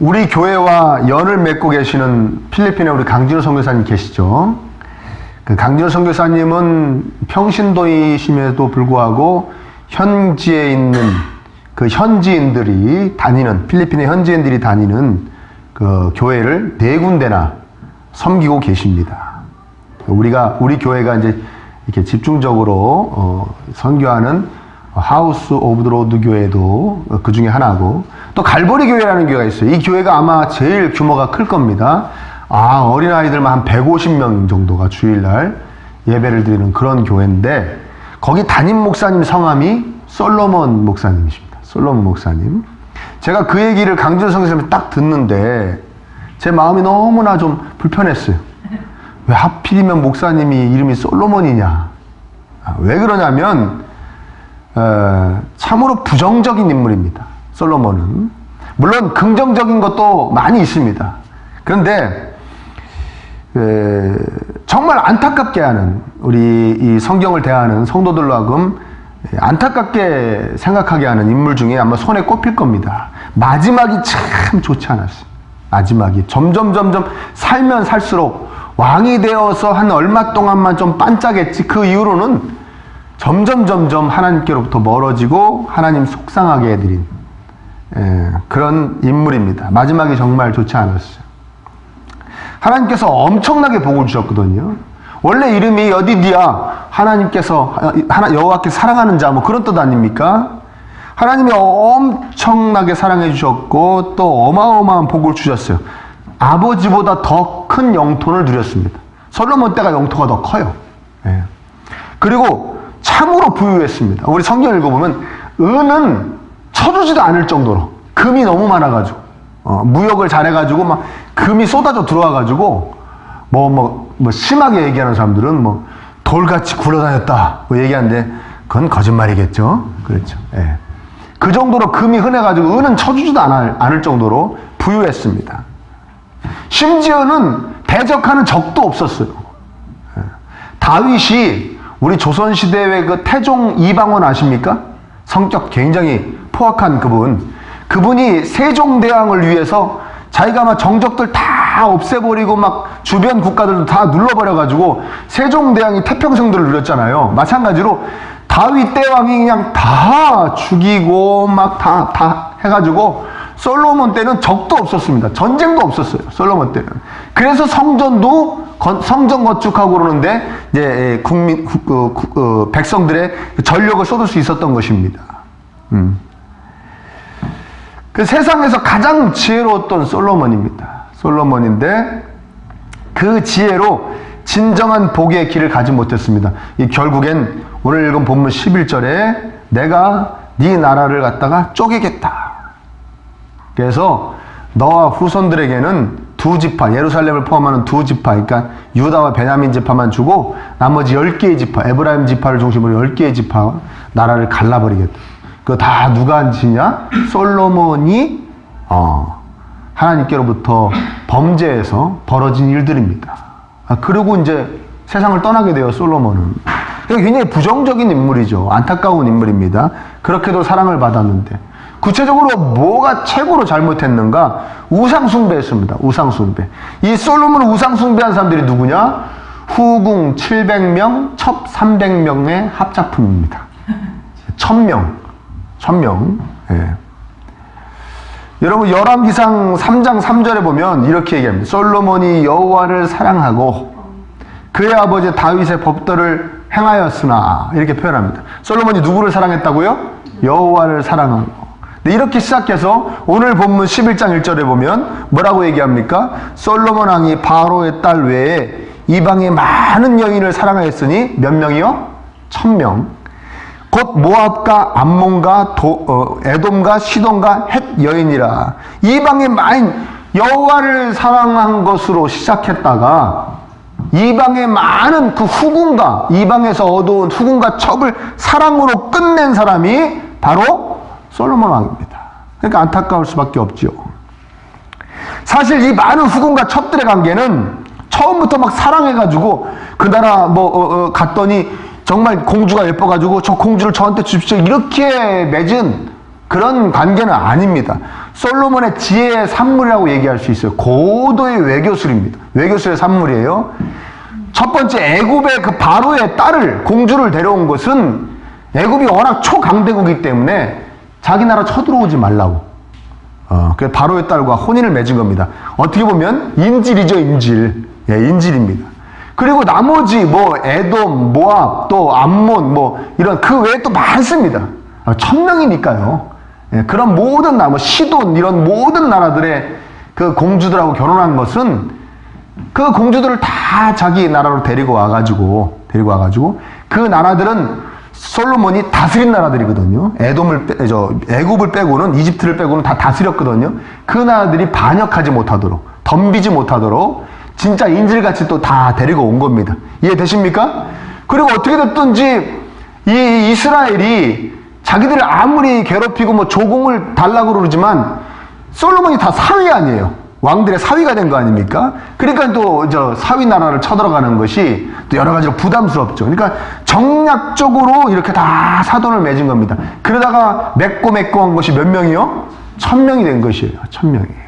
우리 교회와 연을 맺고 계시는 필리핀의 우리 강진호 선교사님 계시죠? 그 강진호 선교사님은 평신도이심에도 불구하고 현지에 있는 그 현지인들이 다니는, 필리핀의 현지인들이 다니는 그 교회를 4군데나 섬기고 계십니다. 우리 교회가 이제 이렇게 집중적으로 선교하는 하우스 오브 더 로드 교회도 그 중에 하나고, 또 갈보리 교회라는 교회가 있어요. 이 교회가 아마 제일 규모가 클 겁니다. 어린아이들만 한 150명 정도가 주일날 예배를 드리는 그런 교회인데, 거기 담임 목사님 성함이 솔로몬 목사님이십니다. 솔로몬 목사님. 제가 그 얘기를 강진호 선교사님이 딱 듣는데 제 마음이 너무나 좀 불편했어요. 왜 하필이면 목사님이 이름이 솔로몬이냐. 왜 그러냐면 참으로 부정적인 인물입니다. 솔로몬은. 물론 긍정적인 것도 많이 있습니다. 그런데 정말 안타깝게 하는, 우리 이 성경을 대하는 성도들로 하여금 안타깝게 생각하게 하는 인물 중에 아마 손에 꼽힐 겁니다. 마지막이 참 좋지 않았어요. 마지막이 점점 살면 살수록 왕이 되어서 한 얼마 동안만 좀 반짝했지, 그 이후로는 점점 하나님께로부터 멀어지고 하나님 속상하게 해드린 그런 인물입니다. 마지막이 정말 좋지 않았어요. 하나님께서 엄청나게 복을 주셨거든요. 원래 이름이 여디디야, 하나님께서, 여호와께서 사랑하는 자, 뭐 그런 뜻 아닙니까? 하나님이 엄청나게 사랑해 주셨고 또 어마어마한 복을 주셨어요. 아버지보다 더 큰 영토를 누렸습니다. 솔로몬 때가 영토가 더 커요. 그리고 참으로 부유했습니다. 우리 성경 읽어보면 은은 쳐주지도 않을 정도로 금이 너무 많아가지고, 무역을 잘해가지고 막 금이 쏟아져 들어와가지고 뭐 심하게 얘기하는 사람들은 뭐 돌같이 굴러다녔다 뭐 얘기하는데 그건 거짓말이겠죠. 그렇죠. 그 정도로 금이 흔해가지고 은은 쳐주지도 않을 정도로 부유했습니다. 심지어는 대적하는 적도 없었어요. 다윗이 우리 조선시대의 그 태종 이방원 아십니까? 성격 굉장히 포악한 그분이 세종대왕을 위해서 자기가 막 정적들 다 없애버리고 막 주변 국가들도 다 눌러버려가지고 세종대왕이 태평성들을 누렸잖아요. 마찬가지로 다윗 대왕이 그냥 다 죽이고 막 다 해가지고 솔로몬 때는 적도 없었습니다. 전쟁도 없었어요. 솔로몬 때는. 그래서 성전 건축하고 그러는데 이제 백성들의 전력을 쏟을 수 있었던 것입니다. 그 세상에서 가장 지혜로웠던 솔로몬인데 그 지혜로 진정한 복의 길을 가지 못했습니다. 결국엔 오늘 읽은 본문 11절에 내가 네 나라를 갖다가 쪼개겠다. 그래서 너와 후손들에게는 2지파, 예루살렘을 포함하는 2지파, 그러니까 유다와 베냐민 지파만 주고 나머지 10개의 지파, 에브라임 지파를 중심으로 10개의 지파 나라를 갈라버리겠다. 그거 다 누가 한 짓이냐? 솔로몬이 하나님께로부터 범죄에서 벌어진 일들입니다. 그리고 이제 세상을 떠나게 돼요, 솔로몬은. 굉장히 부정적인 인물이죠. 안타까운 인물입니다. 그렇게도 사랑을 받았는데 구체적으로 뭐가 최고로 잘못했는가? 우상숭배했습니다. 우상숭배. 이 솔로몬을 우상숭배한 사람들이 누구냐? 후궁 700명, 첩 300명의 합작품입니다. 1000명. 여러분 열왕기상 3장 3절에 보면 이렇게 얘기합니다. 솔로몬이 여호와를 사랑하고 그의 아버지 다윗의 법도를 행하였으나, 이렇게 표현합니다. 솔로몬이 누구를 사랑했다고요? 여호와를 사랑하고. 근데 이렇게 시작해서 오늘 본문 11장 1절에 보면 뭐라고 얘기합니까? 솔로몬 왕이 바로의 딸 외에 이방의 많은 여인을 사랑하였으니 몇 명이요? 1000명. 곧 모압과 암몬과 에돔과 시돈과 헷 여인이라. 이방의 많은 여호와를 사랑한 것으로 시작했다가 이방의 많은 그 후궁과 이방에서 얻어온 후궁과 첩을 사랑으로 끝낸 사람이 바로 솔로몬 왕입니다. 그러니까 안타까울 수밖에 없죠. 사실 이 많은 후궁과 첩들의 관계는 처음부터 막 사랑해가지고 그 나라 갔더니 정말 공주가 예뻐가지고 저 공주를 저한테 주십시오 이렇게 맺은 그런 관계는 아닙니다. 솔로몬의 지혜의 산물이라고 얘기할 수 있어요. 고도의 외교술입니다. 외교술의 산물이에요. 첫 번째, 애굽의 그 바로의 딸을, 공주를 데려온 것은 애굽이 워낙 초강대국이기 때문에 자기 나라 쳐들어오지 말라고. 그래서 바로의 딸과 혼인을 맺은 겁니다. 어떻게 보면 인질이죠, 인질. 예, 인질입니다. 그리고 나머지 뭐 에돔, 모압, 또 암몬, 뭐 이런 그 외에 또 많습니다. 1000명이니까요. 예, 그런 모든 나라, 뭐 시돈 이런 모든 나라들의 그 공주들하고 결혼한 것은 그 공주들을 다 자기 나라로 데리고 와가지고 그 나라들은 솔로몬이 다스린 나라들이거든요. 애굽을 빼고는, 이집트를 빼고는 다 다스렸거든요. 그 나라들이 반역하지 못하도록, 덤비지 못하도록 진짜 인질같이 또 다 데리고 온 겁니다. 이해되십니까? 그리고 어떻게 됐든지 이 이스라엘이 자기들을 아무리 괴롭히고 뭐 조공을 달라고 그러지만 솔로몬이 다 사위 아니에요. 왕들의 사위가 된 거 아닙니까? 그러니까 또 사위 나라를 쳐들어가는 것이 또 여러 가지로 부담스럽죠. 그러니까 정략적으로 이렇게 다 사돈을 맺은 겁니다. 그러다가 맺고 한 것이 몇 명이요? 1000명이 된 것이에요. 1000명이.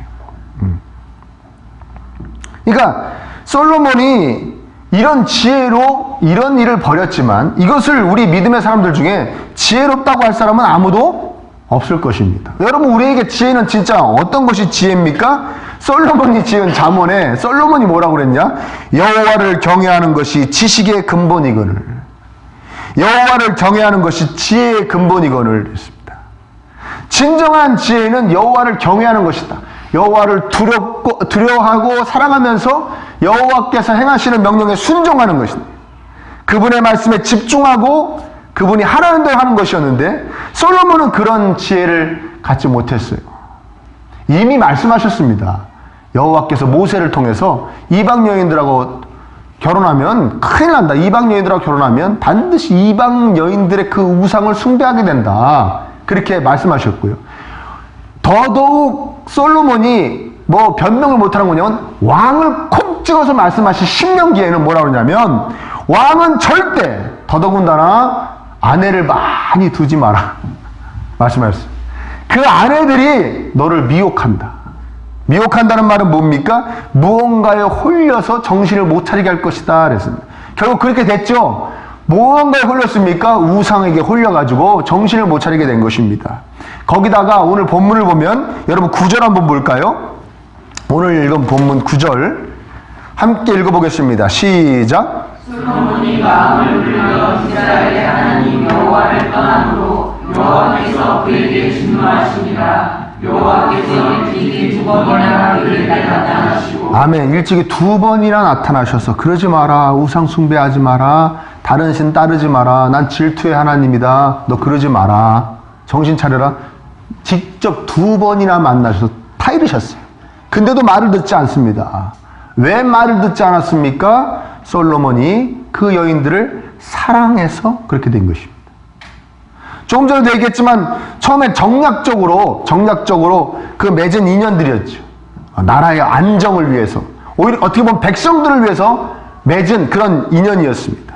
그러니까 솔로몬이 이런 지혜로 이런 일을 벌였지만 이것을 우리 믿음의 사람들 중에 지혜롭다고 할 사람은 아무도 없을 것입니다. 여러분, 우리에게 지혜는 진짜 어떤 것이 지혜입니까? 솔로몬이 지은 잠언에 솔로몬이 뭐라고 그랬냐? 여호와를 경외하는 것이 지식의 근본이거늘, 여호와를 경외하는 것이 지혜의 근본이거늘 했습니다. 진정한 지혜는 여호와를 경외하는 것이다. 여호와를 두려워하고 사랑하면서 여호와께서 행하시는 명령에 순종하는 것이다. 그분의 말씀에 집중하고 그분이 하라는 대로 하는 것이었는데 솔로몬은 그런 지혜를 갖지 못했어요. 이미 말씀하셨습니다. 여호와께서 모세를 통해서 이방 여인들하고 결혼하면 큰일 난다. 이방 여인들하고 결혼하면 반드시 이방 여인들의 그 우상을 숭배하게 된다. 그렇게 말씀하셨고요. 더더욱 솔로몬이 뭐 변명을 못하는 거냐면 왕을 콕 찍어서 말씀하신 신명기에는 뭐라고 그러냐면 왕은 절대 더더군다나 아내를 많이 두지 마라 말씀하셨어요. 그 아내들이 너를 미혹한다. 미혹한다는 말은 뭡니까? 무언가에 홀려서 정신을 못 차리게 할 것이다 그랬습니다. 결국 그렇게 됐죠. 무언가에 홀렸습니까? 우상에게 홀려가지고 정신을 못 차리게 된 것입니다. 거기다가 오늘 본문을 보면 여러분 9절 한번 볼까요? 오늘 읽은 본문 9절 함께 읽어보겠습니다. 시작. 솔로몬이 마음을 들여 이스라엘의 하나님 여호와를 떠남으로 여호와께서 그에게 진노하시니라. 여호와께서 일찍이 2번이나 그에게 나타나시고 아멘. 일찍이 2번이나 나타나셔서 그러지 마라. 우상 숭배하지 마라. 다른 신 따르지 마라. 난 질투의 하나님이다. 너 그러지 마라. 정신 차려라. 직접 2번이나 만나셔서 타이르셨어요. 근데도 말을 듣지 않습니다. 왜 말을 듣지 않았습니까? 솔로몬이 그 여인들을 사랑해서 그렇게 된 것입니다. 조금 전에도 얘기했지만 처음에 정략적으로 그 맺은 인연들이었죠. 나라의 안정을 위해서, 오히려 어떻게 보면 백성들을 위해서 맺은 그런 인연이었습니다.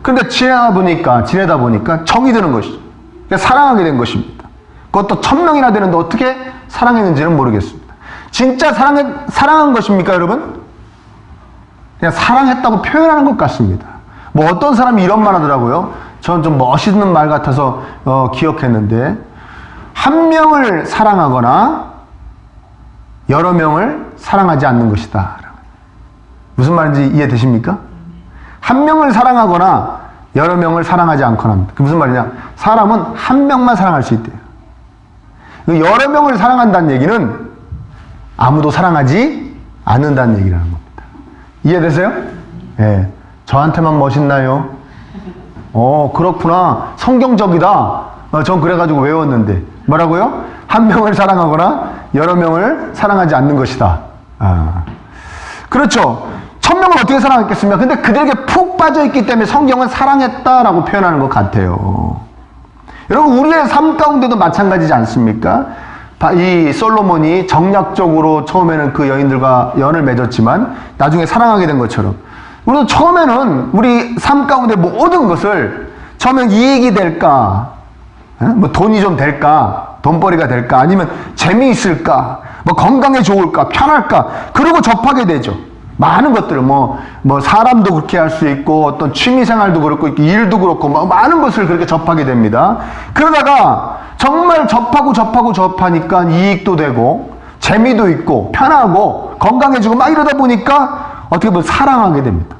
그런데 지내다 보니까 정이 드는 것이죠. 그러니까 사랑하게 된 것입니다. 그것도 1000명이나 되는데 어떻게 사랑했는지는 모르겠습니다. 진짜 사랑한 것입니까, 여러분? 그냥 사랑했다고 표현하는 것 같습니다. 뭐 어떤 사람이 이런 말 하더라고요. 저는 좀 멋있는 말 같아서 기억했는데, 한 명을 사랑하거나 여러 명을 사랑하지 않는 것이다. 무슨 말인지 이해되십니까? 한 명을 사랑하거나 여러 명을 사랑하지 않거나. 그 무슨 말이냐? 사람은 한 명만 사랑할 수 있대요. 여러 명을 사랑한다는 얘기는 아무도 사랑하지 않는다는 얘기라는 겁니다. 이해되세요? 예. 저한테만 멋있나요? 그렇구나. 성경적이다. 전 그래가지고 외웠는데. 뭐라고요? 한 명을 사랑하거나 여러 명을 사랑하지 않는 것이다. 그렇죠. 1000명을 어떻게 사랑했겠습니까? 근데 그들에게 푹 빠져있기 때문에 성경은 사랑했다라고 표현하는 것 같아요. 여러분, 우리의 삶 가운데도 마찬가지지 않습니까? 이 솔로몬이 정략적으로 처음에는 그 여인들과 연을 맺었지만 나중에 사랑하게 된 것처럼 우리도 처음에는 우리 삶 가운데 모든 것을 처음엔 이익이 될까, 뭐 돈이 좀 될까, 돈벌이가 될까? 아니면 재미있을까? 뭐 건강에 좋을까? 편할까? 그러고 접하게 되죠. 많은 것들을 뭐 사람도 그렇게 할 수 있고 어떤 취미생활도 그렇고 일도 그렇고 뭐 많은 것을 그렇게 접하게 됩니다. 그러다가 정말 접하니까 이익도 되고 재미도 있고 편하고 건강해지고 막 이러다 보니까 어떻게 보면 사랑하게 됩니다.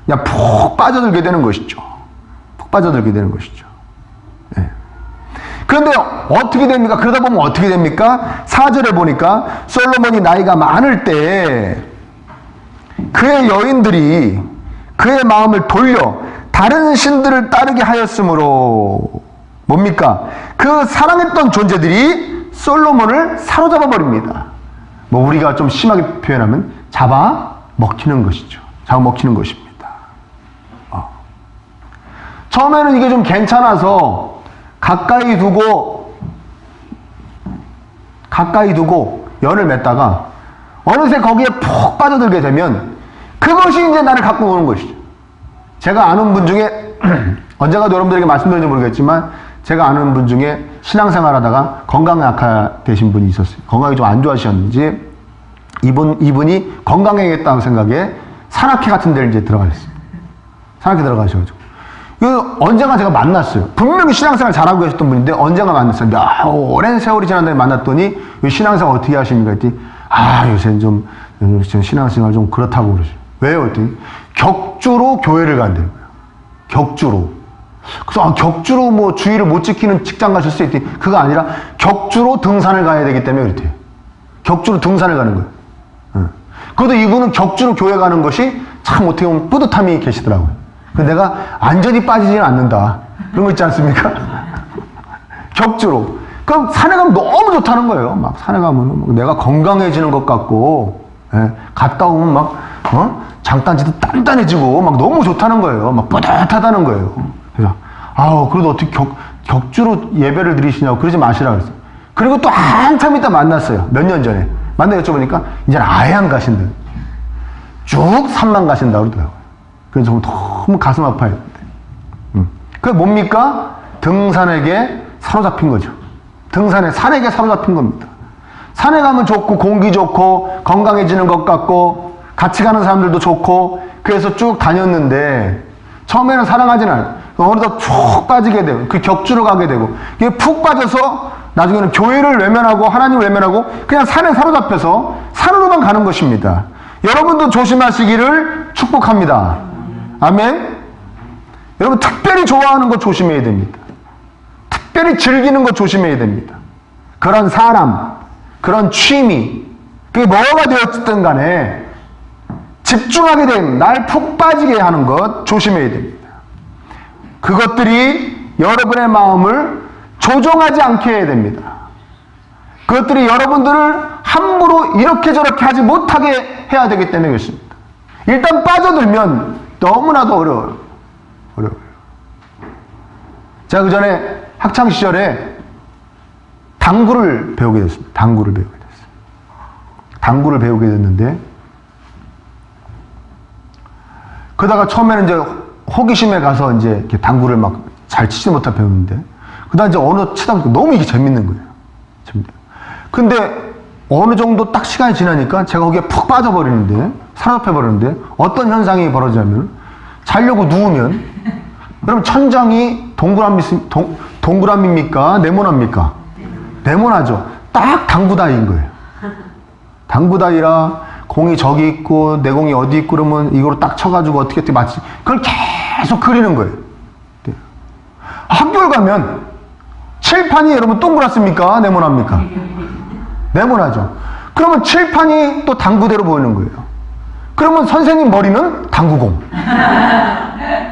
그냥 푹 빠져들게 되는 것이죠. 푹 빠져들게 되는 것이죠. 네. 그런데 어떻게 됩니까? 그러다 보면 어떻게 됩니까? 4절에 보니까 솔로몬이 나이가 많을 때 그의 여인들이 그의 마음을 돌려 다른 신들을 따르게 하였으므로 뭡니까? 그 사랑했던 존재들이 솔로몬을 사로잡아 버립니다. 뭐 우리가 좀 심하게 표현하면 잡아먹히는 것이죠. 잡아먹히는 것입니다. 처음에는 이게 좀 괜찮아서 가까이 두고 연을 맺다가 어느새 거기에 푹 빠져들게 되면 그것이 이제 나를 갖고 오는 것이죠. 제가 아는 분 중에 언젠가도 여러분들에게 말씀드렸는지 모르겠지만 제가 아는 분 중에 신앙생활 하다가 건강에 악화되신 분이 있었어요. 건강이 좀 안 좋아지셨는지 이분이 건강해야겠다는 생각에 산악회 같은 데를 이제 들어가셨어요. 산악회 들어가셔가지고 언젠가 제가 만났어요. 분명히 신앙생활 잘하고 계셨던 분인데 언젠가 만났어요. 오랜 세월이 지난 다음에 만났더니 신앙생활 어떻게 하십니까? 했더니 요새는 좀 신앙생활 좀 그렇다고 그러죠. 왜요? 했더니 격주로 교회를 간대요. 격주로. 그래서 격주로 뭐 주의를 못 지키는 직장 가실 수 있더니 그거 아니라 격주로 등산을 가야 되기 때문에 그렇대요. 격주로 등산을 가는 거예요. 그래도 이분은 격주로 교회 가는 것이 참 어떻게 보면 뿌듯함이 계시더라고요. 그래서 내가 완전히 빠지지는 않는다. 그런 거 있지 않습니까? 격주로. 그럼 산에 가면 너무 좋다는 거예요. 막 산에 가면 내가 건강해지는 것 같고, 갔다 오면 막, 장단지도 단단해지고, 막 너무 좋다는 거예요. 막 뿌듯하다는 거예요. 그래서, 그래도 어떻게 격주로 예배를 드리시냐고 그러지 마시라고 그랬어요. 그리고 또 한참 있다 만났어요. 몇 년 전에. 만나 여쭤보니까, 이제는 아예 안 가신대요. 쭉 산만 가신다고 그러더라고요. 그래서 정말 너무 가슴 아파요. 그게 뭡니까? 등산에게 사로잡힌 거죠. 산에게 사로잡힌 겁니다. 산에 가면 좋고 공기 좋고 건강해지는 것 같고 같이 가는 사람들도 좋고 그래서 쭉 다녔는데 처음에는 사랑하지는 않아요. 어느덧 쭉 빠지게 되고 그 격주로 가게 되고 이게 푹 빠져서 나중에는 교회를 외면하고 하나님을 외면하고 그냥 산에 사로잡혀서 산으로만 가는 것입니다. 여러분도 조심하시기를 축복합니다. 아멘. 여러분 특별히 좋아하는 것 조심해야 됩니다. 특별히 즐기는 것 조심해야 됩니다. 그런 사람, 그런 취미, 그게 뭐가 되었든 간에 집중하게 된, 날 푹 빠지게 하는 것 조심해야 됩니다. 그것들이 여러분의 마음을 조종하지 않게 해야 됩니다. 그것들이 여러분들을 함부로 이렇게 저렇게 하지 못하게 해야 되기 때문에 그렇습니다. 일단 빠져들면 너무나도 어려워요. 제가 그 전에 학창시절에 당구를 배우게 됐습니다. 당구를 배우게 됐는데, 그러다가 처음에는 이제 호기심에 가서 이제 이렇게 당구를 막 잘 치지 못하고 배웠는데, 그다음 이제 어느 치다 보니까 너무 이게 재밌는 거예요. 근데 어느 정도 딱 시간이 지나니까 제가 거기에 푹 빠져버리는데, 사로잡혀버리는데, 어떤 현상이 벌어지냐면, 자려고 누우면, 그럼 천장이 동그라미입니까? 네모납니까? 네모나죠. 딱 당구다이인 거예요. 당구다이라 공이 저기 있고 내 공이 어디 있고 그러면 이거로 딱 쳐가지고 어떻게 맞지? 그걸 계속 그리는 거예요. 네. 학교를 가면 칠판이 여러분 동그랗습니까? 네모납니까? 네모나죠. 그러면 칠판이 또 당구대로 보이는 거예요. 그러면 선생님 머리는 당구공.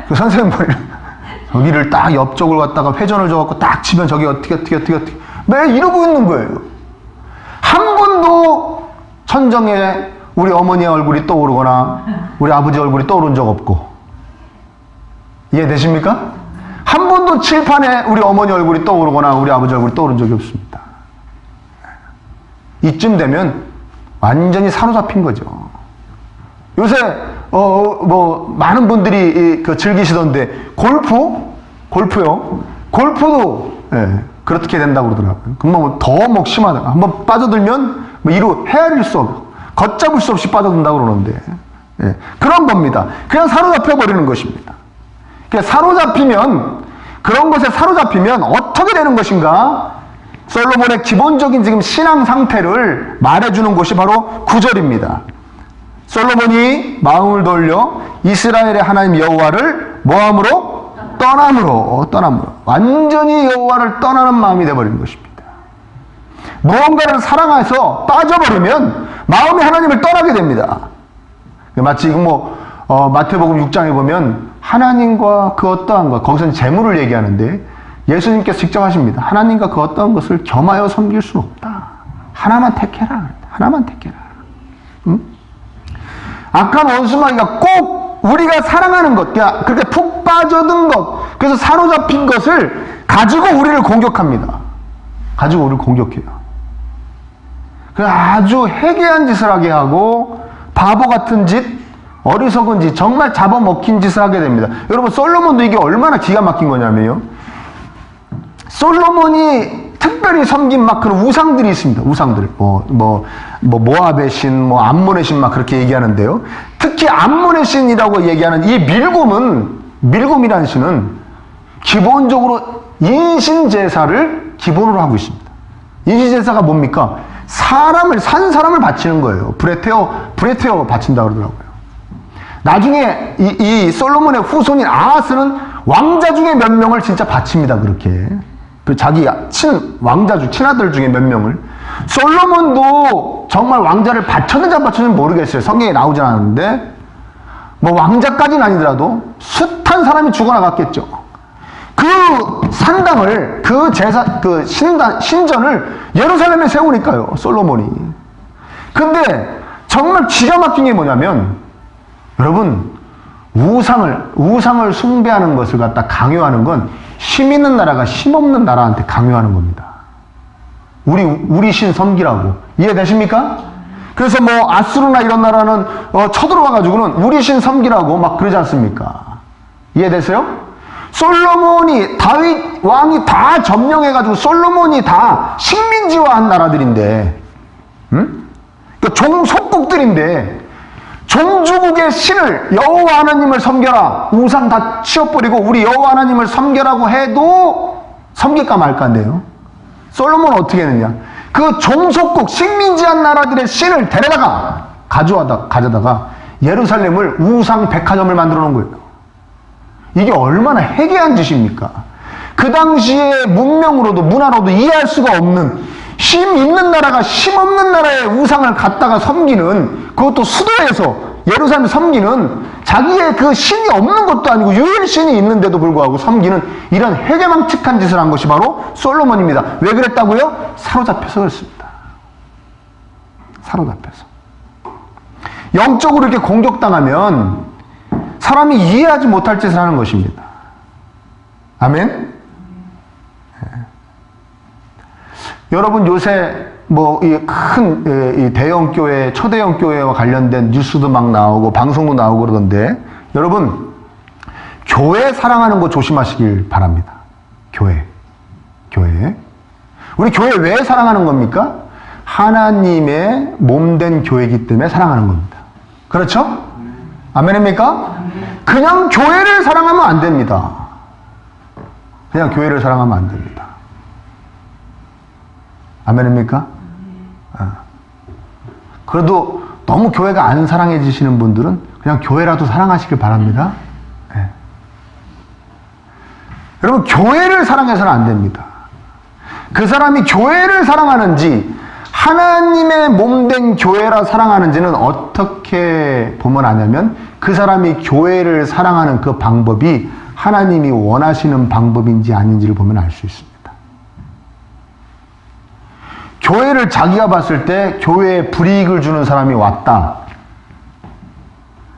그 선생님 머리는 저기를 딱 옆쪽을 갖다가 회전을 줘갖고 딱 치면 저기 어떻게 매일 이러고 있는 거예요. 한 번도 천정에 우리 어머니의 얼굴이 떠오르거나 우리 아버지 얼굴이 떠오른 적 없고, 이해되십니까? 한 번도 칠판에 우리 어머니 얼굴이 떠오르거나 우리 아버지 얼굴이 떠오른 적이 없습니다. 이쯤 되면 완전히 사로잡힌 거죠. 요새 많은 분들이 즐기시던데 골프요. 골프도 그렇게 된다고 그러더라고요. 그럼 더 심하다. 한번 빠져들면 이로 헤아릴 수 없고 걷잡을 수 없이 빠져든다고 그러는데, 예, 그런 겁니다. 그냥 사로잡혀 버리는 것입니다. 그러니까 그런 것에 사로잡히면 어떻게 되는 것인가? 솔로몬의 기본적인 지금 신앙 상태를 말해주는 것이 바로 9절입니다. 솔로몬이 마음을 돌려 이스라엘의 하나님 여호와를 뭐함으로? 떠남으로. 완전히 여호와를 떠나는 마음이 되어버리는 것입니다. 무언가를 사랑해서 빠져버리면 마음이 하나님을 떠나게 됩니다. 마치 마태복음 6장에 보면 하나님과 그 어떠한 것, 거기서는 재물을 얘기하는데 예수님께서 직접 하십니다. 하나님과 그 어떠한 것을 겸하여 섬길 수는 없다. 하나만 택해라. 응? 악한 원수마귀가 꼭 우리가 사랑하는 것, 그렇게 푹 빠져든 것, 그래서 사로잡힌 것을 가지고 우리를 공격합니다. 가지고 우리를 공격해요. 그래서 아주 해괴한 짓을 하게 하고 바보 같은 짓, 어리석은 짓, 정말 잡아먹힌 짓을 하게 됩니다. 여러분, 솔로몬도 이게 얼마나 기가 막힌 거냐면요. 솔로몬이 특별히 섬긴 그런 우상들이 있습니다. 우상들. 모압의 신, 암몬의 신 그렇게 얘기하는데요. 특히 암몬의 신이라고 얘기하는 이 밀곰이라는 신은 기본적으로 인신제사를 기본으로 하고 있습니다. 인신제사가 뭡니까? 산 사람을 바치는 거예요. 불에 태워 바친다 그러더라고요. 나중에 이 솔로몬의 후손인 아하스는 왕자 중에 몇 명을 진짜 바칩니다. 그렇게. 자기 친아들 중에 몇 명을. 솔로몬도 정말 왕자를 바쳤는지 안 바쳤는지 모르겠어요. 성경에 나오진 않았는데, 왕자까지는 아니더라도 숱한 사람이 죽어나갔겠죠. 그 산당을, 신전을 예루살렘에 세우니까요, 솔로몬이. 근데 정말 기가 막힌 게 뭐냐면, 여러분, 우상을 숭배하는 것을 갖다 강요하는 건 힘 있는 나라가 힘 없는 나라한테 강요하는 겁니다. 우리 신 섬기라고. 이해되십니까? 그래서 아수르나 이런 나라는 쳐들어와가지고는 우리 신 섬기라고 그러지 않습니까? 이해되세요? 솔로몬이, 다윗 왕이 다 점령해가지고 솔로몬이 다 식민지화한 나라들인데, 응? 종속국들인데, 종주국의 신을, 여호와 하나님을 섬겨라. 우상 다 치워버리고 우리 여호와 하나님을 섬겨라고 해도 섬길까 말까인데요. 솔로몬은 어떻게 했느냐? 그 종속국, 식민지한 나라들의 신을 데려다가 가져다가 예루살렘을 우상 백화점을 만들어 놓은 거예요. 이게 얼마나 해괴한 짓입니까? 그 당시에 문명으로도 문화로도 이해할 수가 없는, 힘 있는 나라가 힘 없는 나라의 우상을 갖다가 섬기는, 그것도 수도에서 예루살렘 섬기는, 자기의 그 신이 없는 것도 아니고 유일신이 있는데도 불구하고 섬기는 이런 해괴망측한 짓을 한 것이 바로 솔로몬입니다. 왜 그랬다고요? 사로잡혀서 그랬습니다. 사로잡혀서. 영적으로 이렇게 공격당하면 사람이 이해하지 못할 짓을 하는 것입니다. 아멘? 여러분, 요새 이 대형 교회, 초대형 교회와 관련된 뉴스도 나오고 방송도 나오고 그러던데, 여러분, 교회 사랑하는 거 조심하시길 바랍니다. 교회. 우리 교회 왜 사랑하는 겁니까? 하나님의 몸된 교회이기 때문에 사랑하는 겁니다. 그렇죠? 아멘입니까? 그냥 교회를 사랑하면 안 됩니다. 그냥 교회를 사랑하면 안 됩니다. 아멘입니까? 그래도 너무 교회가 안 사랑해지시는 분들은 그냥 교회라도 사랑하시길 바랍니다. 네. 여러분, 교회를 사랑해서는 안 됩니다. 그 사람이 교회를 사랑하는지 하나님의 몸된 교회라 사랑하는지는 어떻게 보면 아냐면, 그 사람이 교회를 사랑하는 그 방법이 하나님이 원하시는 방법인지 아닌지를 보면 알 수 있습니다. 교회를 자기가 봤을 때 교회에 불이익을 주는 사람이 왔다.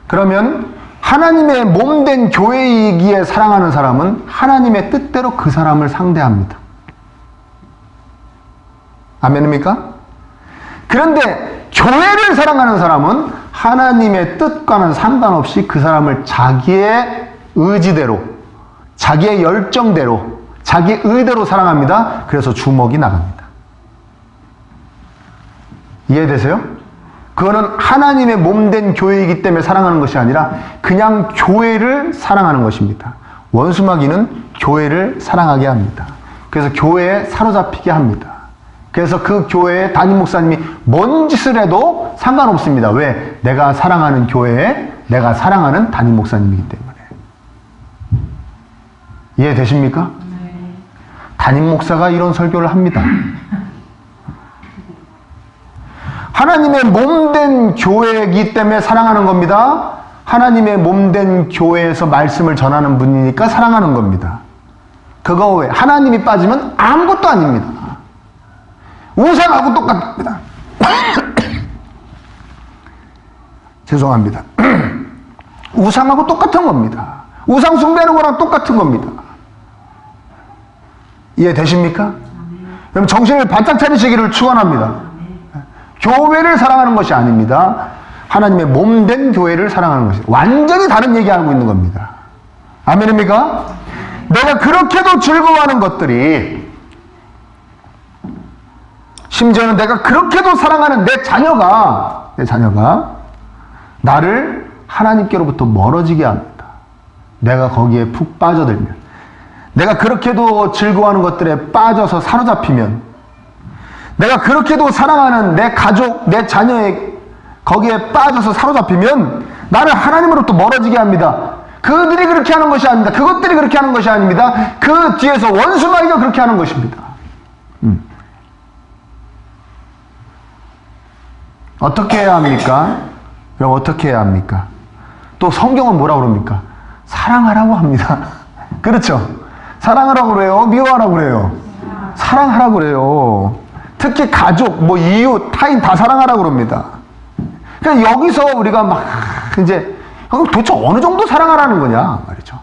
그러면 하나님의 몸된 교회이기에 사랑하는 사람은 하나님의 뜻대로 그 사람을 상대합니다. 아멘입니까? 그런데 교회를 사랑하는 사람은 하나님의 뜻과는 상관없이 그 사람을 자기의 의지대로, 자기의 열정대로, 자기 의대로 사랑합니다. 그래서 주먹이 나갑니다. 이해되세요? 그거는 하나님의 몸된 교회이기 때문에 사랑하는 것이 아니라 그냥 교회를 사랑하는 것입니다. 원수마귀는 교회를 사랑하게 합니다. 그래서 교회에 사로잡히게 합니다. 그래서 그 교회의 담임 목사님이 뭔 짓을 해도 상관없습니다. 왜? 내가 사랑하는 교회에 내가 사랑하는 담임 목사님이기 때문에. 이해되십니까? 네. 담임 목사가 이런 설교를 합니다. 하나님의 몸된 교회이기 때문에 사랑하는 겁니다. 하나님의 몸된 교회에서 말씀을 전하는 분이니까 사랑하는 겁니다. 그거 외에 하나님이 빠지면 아무것도 아닙니다. 우상하고 똑같습니다. 죄송합니다. 우상하고 똑같은 겁니다. 우상 숭배하는 거랑 똑같은 겁니다. 이해되십니까? 그럼 정신을 바짝 차리시기를 축원합니다. 교회를 사랑하는 것이 아닙니다. 하나님의 몸된 교회를 사랑하는 것이 완전히 다른 얘기하고 있는 겁니다. 아멘입니까? 내가 그렇게도 즐거워하는 것들이, 심지어는 내가 그렇게도 사랑하는 내 자녀가 나를 하나님께로부터 멀어지게 합니다. 내가 거기에 푹 빠져들면, 내가 그렇게도 즐거워하는 것들에 빠져서 사로잡히면, 내가 그렇게도 사랑하는 내 가족, 내 자녀에 거기에 빠져서 사로잡히면 나를 하나님으로부터 멀어지게 합니다. 그들이 그렇게 하는 것이 아닙니다. 그것들이 그렇게 하는 것이 아닙니다. 그 뒤에서 원수마귀가 그렇게 하는 것입니다. 어떻게 해야 합니까? 그럼 어떻게 해야 합니까? 또 성경은 뭐라고 그럽니까? 사랑하라고 합니다. 그렇죠? 사랑하라고 그래요? 미워하라고 그래요? 사랑하라고 그래요. 특히 가족, 뭐 이웃, 타인 다 사랑하라고 그럽니다. 그러니까 여기서 우리가 막 이제 도대체 어느 정도 사랑하라는 거냐 말이죠.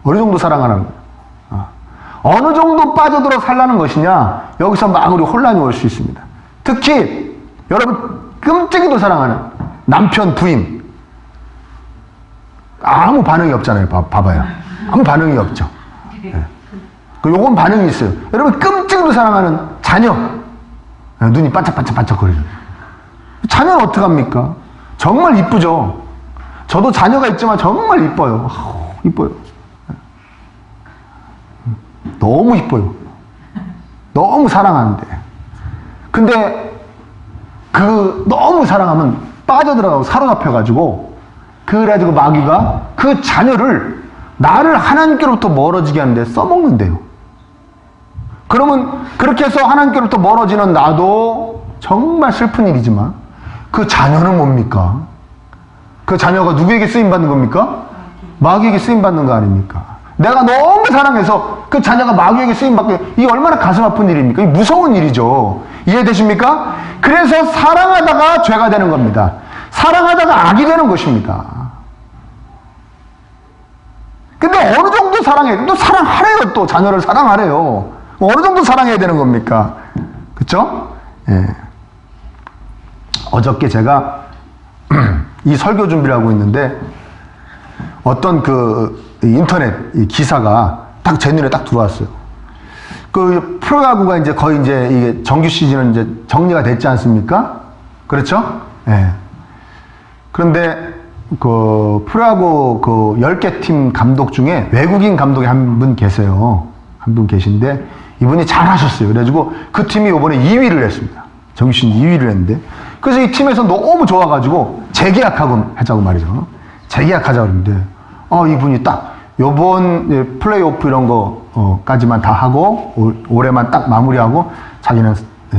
어느 정도 사랑하라는 거냐. 어느 정도 빠져들어 살라는 것이냐. 여기서 막 우리 혼란이 올 수 있습니다. 특히 여러분 끔찍이도 사랑하는 남편, 부인 아무 반응이 없잖아요. 봐봐요. 아무 반응이 없죠. 네. 요건 반응이 있어요. 여러분 끔찍이도 사랑하는 자녀, 눈이 반짝반짝반짝거리죠. 자녀는 어떡합니까? 정말 이쁘죠. 저도 자녀가 있지만 정말 이뻐요. 이뻐요. 너무 이뻐요. 너무 사랑하는데. 근데 너무 사랑하면 빠져들어가고 사로잡혀가지고 그래가지고 마귀가 그 자녀를 나를 하나님께로부터 멀어지게 하는데 써먹는데요. 그러면 그렇게 해서 하나님께로부터 멀어지는 나도 정말 슬픈 일이지만 그 자녀는 뭡니까? 그 자녀가 누구에게 쓰임받는 겁니까? 마귀에게 쓰임받는 거 아닙니까? 내가 너무 사랑해서 그 자녀가 마귀에게 쓰임받게, 이게 얼마나 가슴 아픈 일입니까? 이게 무서운 일이죠. 이해되십니까? 그래서 사랑하다가 죄가 되는 겁니다. 사랑하다가 악이 되는 것입니다. 근데 어느 정도 사랑해요? 또 사랑하래요. 또 자녀를 사랑하래요. 어느 정도 사랑해야 되는 겁니까? 그쵸? 예. 어저께 제가 이 설교 준비를 하고 있는데 어떤 인터넷 기사가 딱 제 눈에 딱 들어왔어요. 프로야구가 이제 거의 이제 이게 정규 시즌은 이제 정리가 됐지 않습니까? 그렇죠? 예. 그런데 프로야구 10개 팀 감독 중에 외국인 감독이 한 분 계세요. 한 분 계신데 이분이 잘 하셨어요. 그래가지고 그 팀이 이번에 2위를 했습니다. 정규 시즌 2위를 했는데, 그래서 이 팀에서 너무 좋아가지고 재계약하고 하자고 말이죠. 재계약하자고 그러는데, 이분이 딱 요번 플레이오프 이런 거까지만 다 하고 올해만 딱 마무리하고 자기는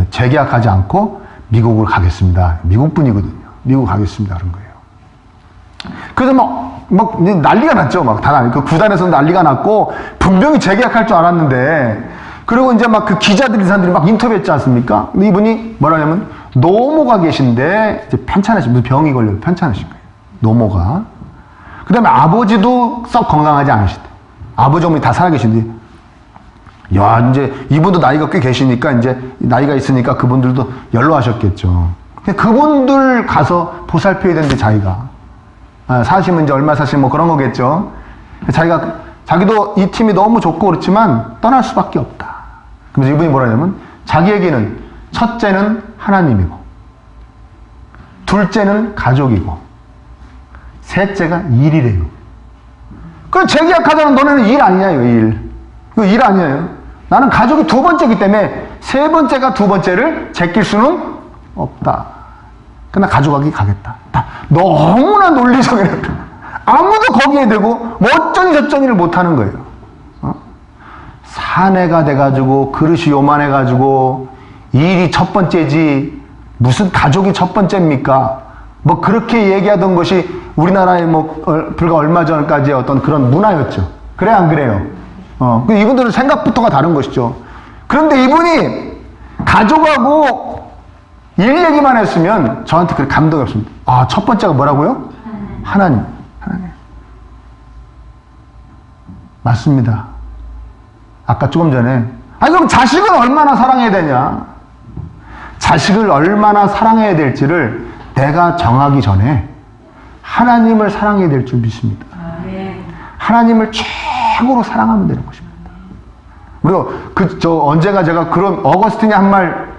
재계약하지 않고 미국을 가겠습니다. 미국 분이거든요. 미국 가겠습니다. 그런 거예요. 그래서 막 난리가 났죠. 그 구단에서 난리가 났고 분명히 재계약할 줄 알았는데, 그리고 이제 막 그 기자들이 사람들이 막 인터뷰했지 않습니까? 근데 이분이 뭐라냐면 노모가 계신데 이제 편찮으신, 무슨 병이 걸려서 편찮으신 거예요. 노모가. 그 다음에 아버지도 썩 건강하지 않으시대. 아버지 어머니 다 살아계신데, 야, 이제 이분도 나이가 꽤 계시니까 이제 나이가 있으니까 그분들도 연로하셨겠죠. 근데 그분들 가서 보살펴야 되는데 자기가 사시면 이제 얼마 사시면 뭐 그런 거겠죠. 자기가 자기도 이 팀이 너무 좋고 그렇지만 떠날 수밖에 없다. 그래서 이분이 뭐라 하냐면 자기에게는 첫째는 하나님이고 둘째는 가족이고 셋째가 일이래요. 그럼 재계약하자면 너네는 일 아니냐, 이거 일. 이거 일 아니에요. 나는 가족이 두 번째이기 때문에 세 번째가 두 번째를 제낄 수는 없다. 그러나 가져가기 가겠다. 너무나 논리적이라. 아무도 거기에 대고 뭐 어쩌니 저쩌니를 못하는 거예요. 사내가 돼가지고 그릇이 요만해가지고 일이 첫 번째지 무슨 가족이 첫 번째입니까? 뭐 그렇게 얘기하던 것이 우리나라의 뭐 불과 얼마 전까지의 어떤 그런 문화였죠. 그래 안 그래요? 이분들은 생각부터가 다른 것이죠. 그런데 이분이 가족하고 일 얘기만 했으면 저한테 그렇게 감동이 없습니다. 아, 첫 번째가 뭐라고요? 하나님. 맞습니다. 아까 조금 전에 그럼 자식을 얼마나 사랑해야 되냐? 자식을 얼마나 사랑해야 될지를 내가 정하기 전에 하나님을 사랑해야 될 줄 믿습니다. 하나님을 최고로 사랑하면 되는 것입니다. 우리가 언제가 제가 그런 어거스틴이 한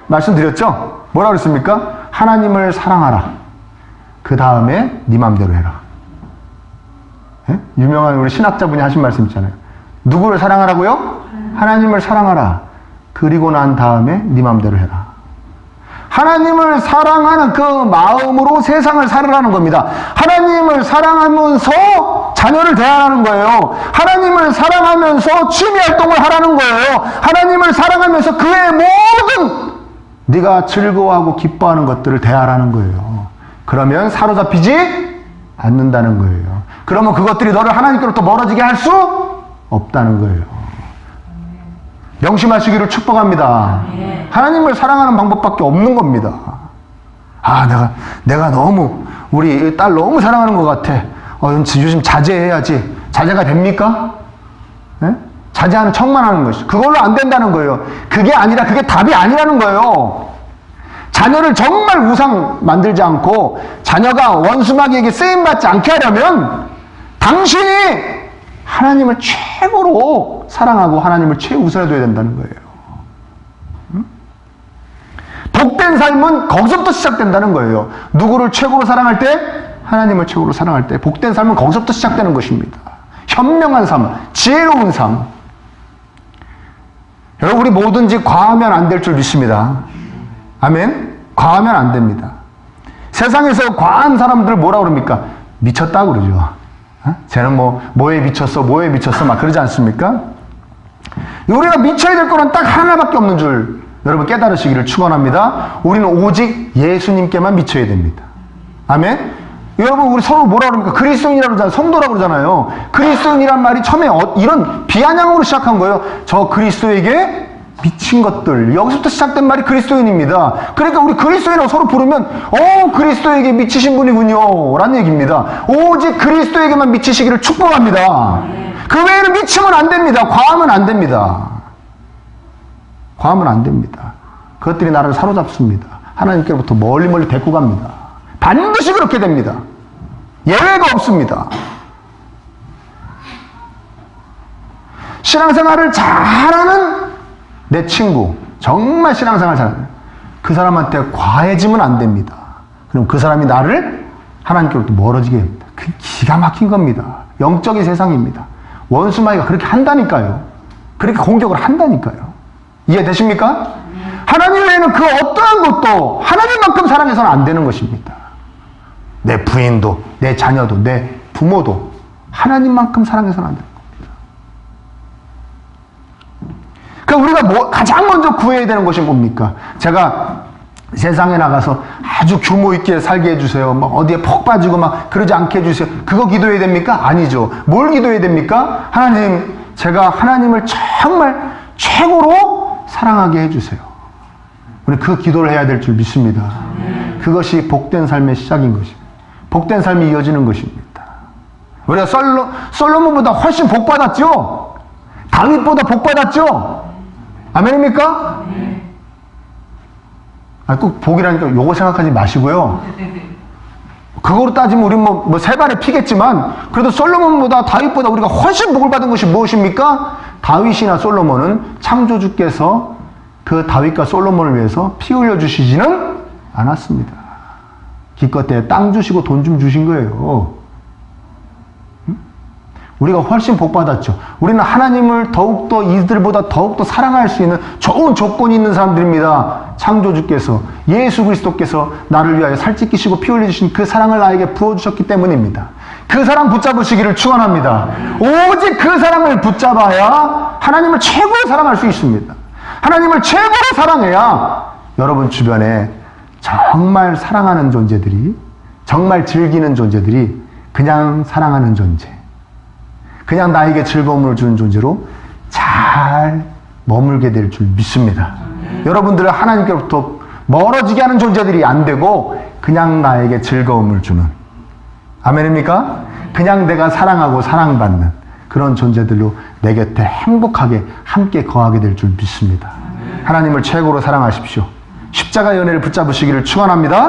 말씀드렸죠? 뭐라 그랬습니까? 하나님을 사랑하라. 그 다음에 네 맘대로 해라. 예? 유명한 우리 신학자분이 하신 말씀 있잖아요. 누구를 사랑하라고요? 하나님을 사랑하라. 그리고 난 다음에 네 맘대로 해라. 하나님을 사랑하는 그 마음으로 세상을 살으라는 겁니다. 하나님을 사랑하면서 자녀를 대하라는 거예요. 하나님을 사랑하면서 취미 활동을 하라는 거예요. 하나님을 사랑하면서 그의 모든 네가 즐거워하고 기뻐하는 것들을 대하라는 거예요. 그러면 사로잡히지 않는다는 거예요. 그러면 그것들이 너를 하나님께로부터 멀어지게 할 수 없다는 거예요. 명심하시기를 축복합니다. 하나님을 사랑하는 방법밖에 없는 겁니다. 내가 너무 우리 딸 너무 사랑하는 것 같아. 요즘 자제해야지. 자제가 됩니까? 네? 자제하는 척만 하는 것이죠. 그걸로 안 된다는 거예요. 그게 아니라 그게 답이 아니라는 거예요. 자녀를 정말 우상 만들지 않고 자녀가 원수마귀에게 쓰임받지 않게 하려면 당신이 하나님을 최고로 사랑하고 하나님을 최우선에 둬야 된다는 거예요. 복된 삶은 거기서부터 시작된다는 거예요. 누구를 최고로 사랑할 때? 하나님을 최고로 사랑할 때 복된 삶은 거기서부터 시작되는 것입니다. 현명한 삶, 지혜로운 삶. 여러분, 우리 뭐든지 과하면 안 될 줄 믿습니다. 아멘? 과하면 안 됩니다. 세상에서 과한 사람들 뭐라 그럽니까? 미쳤다고 그러죠. 쟤는 뭐에 미쳤어 막 그러지 않습니까? 우리가 미쳐야 될 거는 딱 하나밖에 없는 줄 여러분 깨달으시기를 축원합니다. 우리는 오직 예수님께만 미쳐야 됩니다. 아멘? 여러분, 우리 서로 뭐라 그럽니까? 그리스도인이라고 그러잖아요. 성도라고 그러잖아요. 그리스도인이란 말이 처음에 이런 비아냥으로 시작한 거예요. 저 그리스도에게 미친 것들. 여기서부터 시작된 말이 그리스도인입니다. 그러니까 우리 그리스도인이라고 서로 부르면 그리스도에게 미치신 분이군요 라는 얘기입니다. 오직 그리스도에게만 미치시기를 축복합니다. 그 외에는 미치면 안 됩니다. 과하면 안 됩니다. 과하면 안 됩니다. 그것들이 나를 사로잡습니다. 하나님께로부터 멀리 데리고 갑니다. 반드시 그렇게 됩니다. 예외가 없습니다. 신앙생활을 잘하는 내 친구, 정말 신앙생활 잘하는 그 사람한테 과해지면 안 됩니다. 그럼 그 사람이 나를 하나님께로부터 멀어지게 합니다. 그 기가 막힌 겁니다. 영적인 세상입니다. 원수마귀가 그렇게 한다니까요. 그렇게 공격을 한다니까요. 이해되십니까? 하나님 외에는 그 어떠한 것도 하나님만큼 사랑해서는 안 되는 것입니다. 내 부인도, 내 자녀도, 내 부모도 하나님만큼 사랑해서는 안 되는 겁니다. 그러니까 우리가 가장 먼저 구해야 되는 것이 뭡니까? 제가 세상에 나가서 아주 규모 있게 살게 해주세요. 막 어디에 퍽 빠지고 막 그러지 않게 해주세요. 그거 기도해야 됩니까? 아니죠. 뭘 기도해야 됩니까? 하나님, 제가 하나님을 정말 최고로 사랑하게 해주세요. 우리 그 기도를 해야 될 줄 믿습니다. 그것이 복된 삶의 시작인 것입니다. 복된 삶이 이어지는 것입니다. 우리가 솔로몬보다 훨씬 복 받았죠? 다윗보다 복 받았죠? 아멘입니까? 꼭 복이라니까 요거 생각하지 마시고요. 그거로 따지면 우리 뭐 세 발에 피겠지만 그래도 솔로몬보다 다윗보다 우리가 훨씬 복을 받은 것이 무엇입니까? 다윗이나 솔로몬은 창조주께서 그 다윗과 솔로몬을 위해서 피 흘려주시지는 않았습니다. 기껏해 땅 주시고 돈 좀 주신 거예요. 우리가 훨씬 복받았죠. 우리는 하나님을 더욱더 이들보다 더욱더 사랑할 수 있는 좋은 조건이 있는 사람들입니다. 창조주께서 예수 그리스도께서 나를 위하여 살찌끼시고 피 흘려주신 그 사랑을 나에게 부어주셨기 때문입니다. 그 사랑 붙잡으시기를 축원합니다. 오직 그 사랑을 붙잡아야 하나님을 최고로 사랑할 수 있습니다. 하나님을 최고로 사랑해야 여러분 주변에 정말 사랑하는 존재들이, 정말 즐기는 존재들이 그냥 사랑하는 존재, 그냥 나에게 즐거움을 주는 존재로 잘 머물게 될 줄 믿습니다. 여러분들은 하나님께로부터 멀어지게 하는 존재들이 안 되고 그냥 나에게 즐거움을 주는, 아멘입니까? 그냥 내가 사랑하고 사랑받는 그런 존재들로 내 곁에 행복하게 함께 거하게 될 줄 믿습니다. 하나님을 최고로 사랑하십시오. 십자가 연애를 붙잡으시기를 축원합니다.